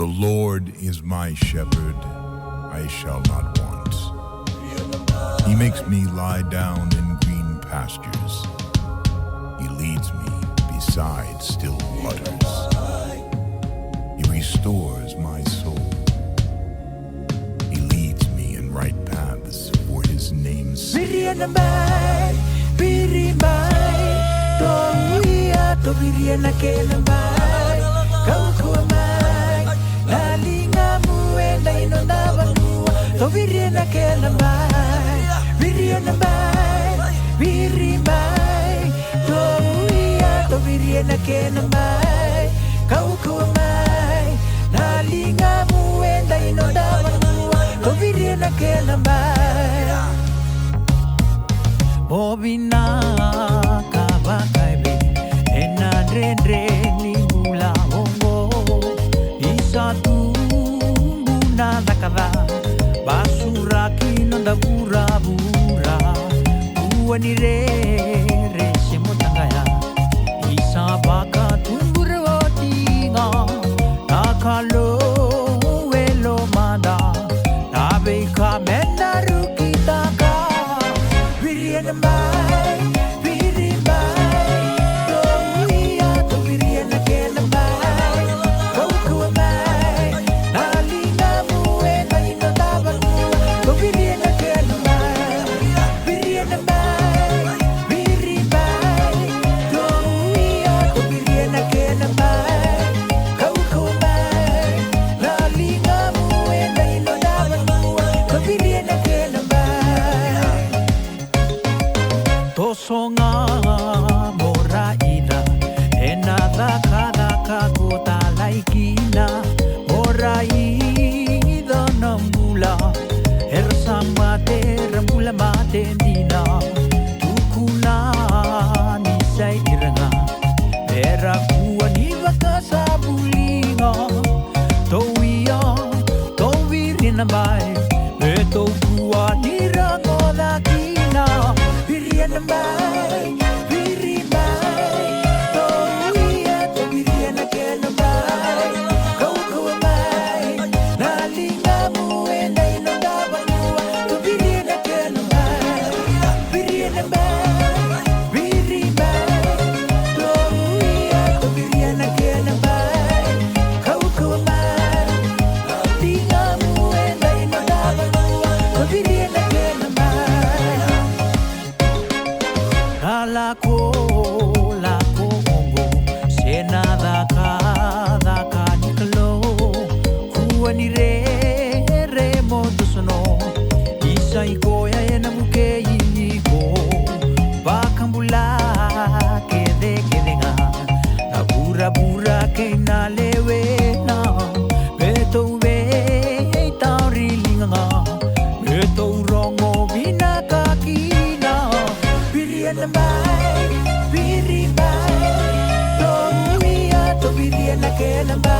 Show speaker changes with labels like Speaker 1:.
Speaker 1: The Lord is my shepherd, I shall not want. He makes me lie down in green pastures. He leads me beside still waters. He restores my soul. He leads me in right paths for his name's sake.
Speaker 2: Bobina kabakaibe enadre ni mula hongo isatu buna dakada basura kinonda bura bura uani re semutangaya isabaka tumbura otinga nakalo welo manda tabe kamendaru kitaka Tosonga moraida enada kada kakota laikina moraida nambula ersambate rambula matendina tukuna ni sai iranga era kuwa ni vakasabulinga towia towirina mai beto kuwa ni rangoda kina Lako ongo senada ka niklo kuani re moto sono isai koya ena muke iniko bakambula kedenga na bura ke na lewe na beto we taurilinga beto rongo bina kakina biriana Viria, to Viria na kena.